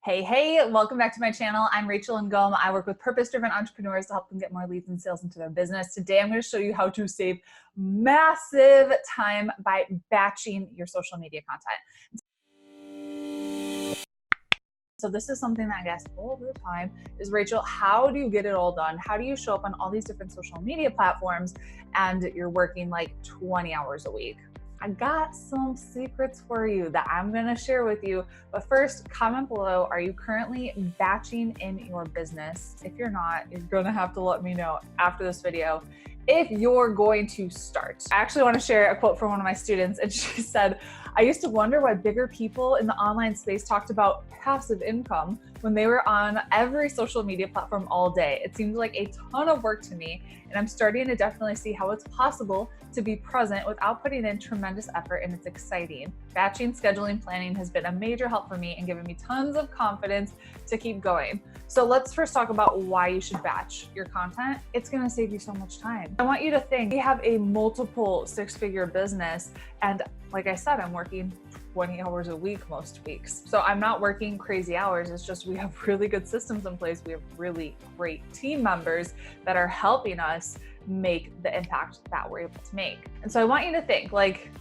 Hey, welcome back to my channel. I'm Rachel Ngom. I work with purpose-driven entrepreneurs to help them get more leads and sales into their business. Today, I'm going to show you how to save massive time by batching your social media content. So this is something that I get all the time is, Rachel, how do you get it all done? How do you show up on all these different social media platforms and you're working like 20 hours a week? I got some secrets for you that I'm gonna share with you. But first, comment below, are you currently batching in your business? If you're not, you're gonna have to let me know after this video if you're going to start. I actually wanna share a quote from one of my students, and she said, I used to wonder why bigger people in the online space talked about passive income when they were on every social media platform all day. It seemed like a ton of work to me, and I'm starting to definitely see how it's possible to be present without putting in tremendous effort, and it's exciting. Batching, scheduling, planning has been a major help for me and given me tons of confidence to keep going. So let's first talk about why you should batch your content. It's gonna save you so much time. I want you to think, we have a multiple six-figure business, and like I said, I'm working 20 hours a week most weeks. So I'm not working crazy hours. It's just we have really good systems in place. We have really great team members that are helping us make the impact that we're able to make. And so I want you to think, like,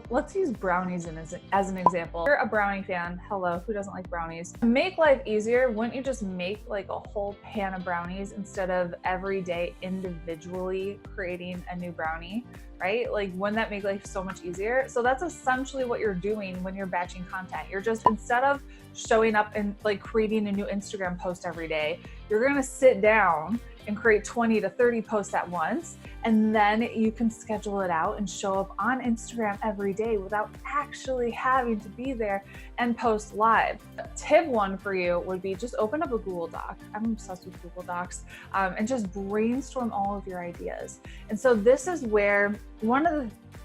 let's use brownies as an example. If you're a brownie fan, hello, who doesn't like brownies? To make life easier, wouldn't you just make like a whole pan of brownies instead of every day individually creating a new brownie, right? Like, wouldn't that make life so much easier? So that's essentially what you're doing when you're batching content. You're just, instead of showing up and like creating a new Instagram post every day, you're gonna sit down and create 20 to 30 posts at once. And then you can schedule it out and show up on Instagram every day without actually having to be there and post live. Tip one for you would be just open up a Google Doc. I'm obsessed with Google Docs, and just brainstorm all of your ideas. And so this is where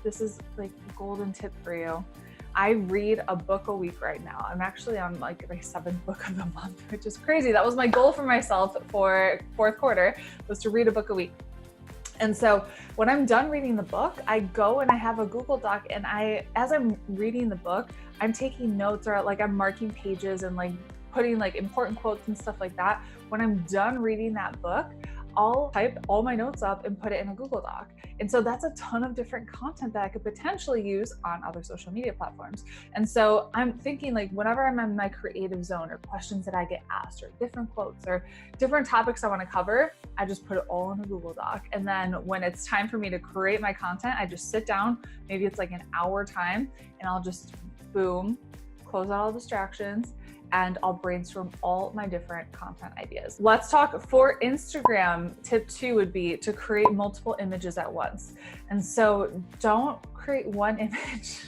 this is like a golden tip for you. I read a book a week right now. I'm actually on like my 7th book of the month, which is crazy. That was my goal for myself for fourth quarter, was to read a book a week. And so when I'm done reading the book, I go and I have a Google Doc, and as I'm reading the book, I'm taking notes, or like I'm marking pages and like putting like important quotes and stuff like that. When I'm done reading that book, I'll type all my notes up and put it in a Google Doc. And so that's a ton of different content that I could potentially use on other social media platforms. And so I'm thinking, like, whenever I'm in my creative zone, or questions that I get asked, or different quotes, or different topics I want to cover, I just put it all in a Google Doc. And then when it's time for me to create my content, I just sit down, maybe it's like an hour time, and I'll just boom, close out all distractions, and I'll brainstorm all my different content ideas. Let's talk for Instagram. Tip 2 would be to create multiple images at once. And so don't create one image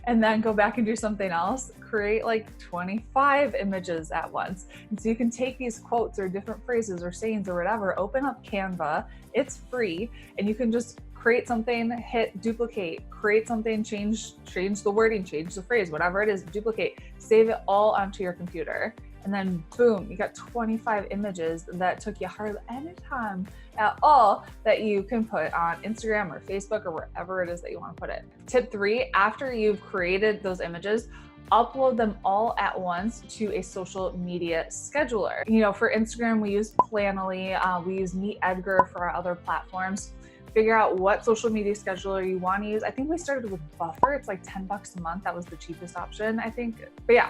and then go back and do something else. Create like 25 images at once. And so you can take these quotes or different phrases or sayings or whatever, open up Canva, it's free, and you can just create something, hit duplicate, create something, change the wording, change the phrase, whatever it is, duplicate, save it all onto your computer. And then boom, you got 25 images that took you hardly any time at all that you can put on Instagram or Facebook or wherever it is that you want to put it. Tip 3, after you've created those images, upload them all at once to a social media scheduler. You know, for Instagram, we use Planoly, we use Meet Edgar for our other platforms. Figure out what social media scheduler you want to use. I think we started with Buffer. It's like 10 bucks a month. That was the cheapest option, I think. But yeah,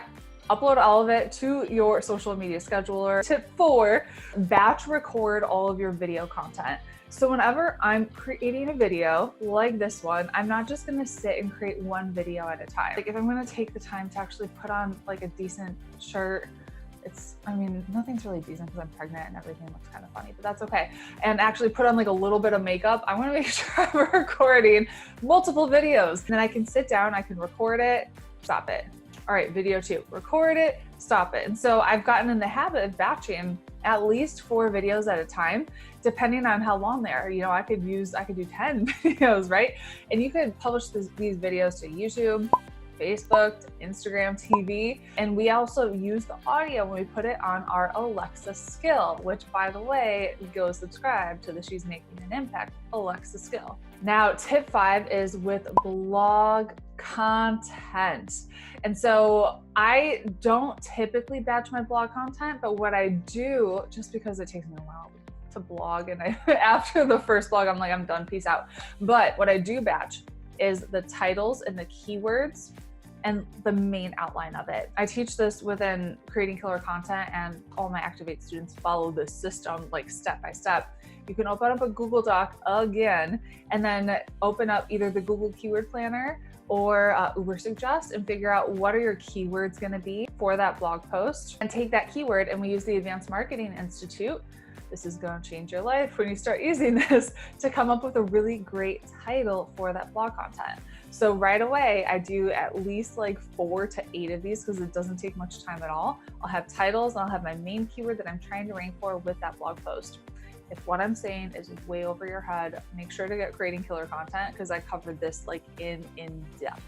upload all of it to your social media scheduler. Tip 4, batch record all of your video content. So whenever I'm creating a video like this one, I'm not just gonna sit and create one video at a time. Like, if I'm gonna take the time to actually put on like a decent shirt, I mean, nothing's really decent because I'm pregnant and everything looks kind of funny, but that's okay. And actually put on like a little bit of makeup, I want to make sure I'm recording multiple videos. And then I can sit down, I can record it, stop it. All right, video 2, record it, stop it. And so I've gotten in the habit of batching at least 4 videos at a time, depending on how long they are. You know, I could do 10 videos, right? And you could publish these videos to YouTube, Facebook, Instagram, TV, and we also use the audio when we put it on our Alexa skill, which, by the way, go subscribe to the She's Making an Impact Alexa skill. Now, tip 5 is with blog content. And so I don't typically batch my blog content, but what I do, just because it takes me a while to blog, and after the first blog, I'm like, I'm done, peace out. But what I do batch is the titles and the keywords and the main outline of it. I teach this within Creating Killer Content, and all my Activate students follow this system like step by step. You can open up a Google Doc again, and then open up either the Google Keyword Planner or Ubersuggest and figure out what are your keywords gonna be for that blog post, and take that keyword, and we use the Advanced Marketing Institute. This is going to change your life when you start using this to come up with a really great title for that blog content. So right away, I do at least like 4 to 8 of these because it doesn't take much time at all. I'll have titles, I'll have my main keyword that I'm trying to rank for with that blog post. If what I'm saying is way over your head, make sure to get Creating Killer Content because I covered this like in depth.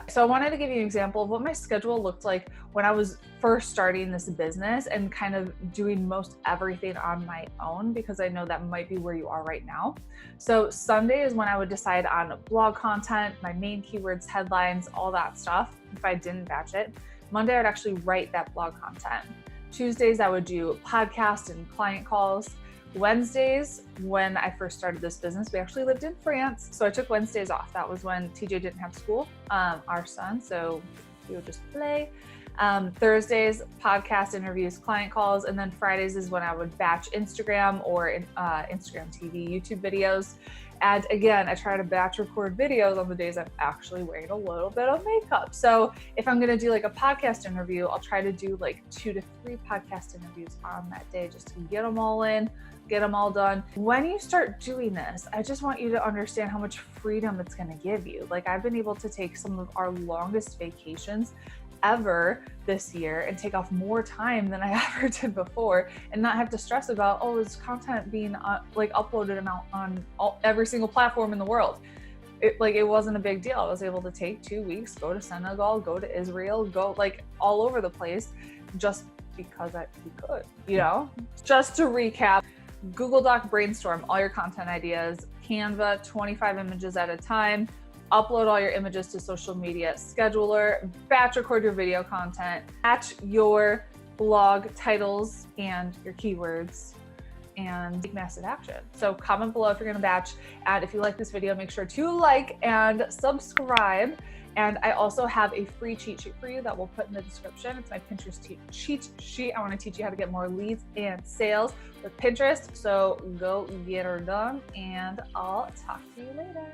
So I wanted to give you an example of what my schedule looked like when I was first starting this business and kind of doing most everything on my own, because I know that might be where you are right now. So Sunday is when I would decide on blog content, my main keywords, headlines, all that stuff, if I didn't batch it. Monday, I would actually write that blog content. Tuesdays, I would do podcast and client calls. Wednesdays, when I first started this business, we actually lived in France, so I took Wednesdays off. That was when TJ didn't have school, our son, so we would just play. Thursdays, podcast interviews, client calls, and then Fridays is when I would batch Instagram or Instagram TV, YouTube videos. And again, I try to batch record videos on the days I'm actually wearing a little bit of makeup. So if I'm gonna do like a podcast interview, I'll try to do like 2 to 3 podcast interviews on that day just to get them all in, get them all done. When you start doing this, I just want you to understand how much freedom it's gonna give you. Like I've been able to take some of our longest vacations ever this year and take off more time than I ever did before, and not have to stress about, oh, is content being like uploaded on every single platform in the world. It wasn't a big deal. I was able to take 2 weeks, go to Senegal, go to Israel, go like all over the place just because we could, you know? Just to recap, Google Doc brainstorm all your content ideas, Canva 25 images at a time, upload all your images to social media scheduler, batch record your video content, batch your blog titles and your keywords, and take massive action. So comment below if you're gonna batch, and if you like this video, make sure to like and subscribe. And I also have a free cheat sheet for you that we'll put in the description. It's my Pinterest cheat sheet. I wanna teach you how to get more leads and sales with Pinterest. So go get her done, and I'll talk to you later.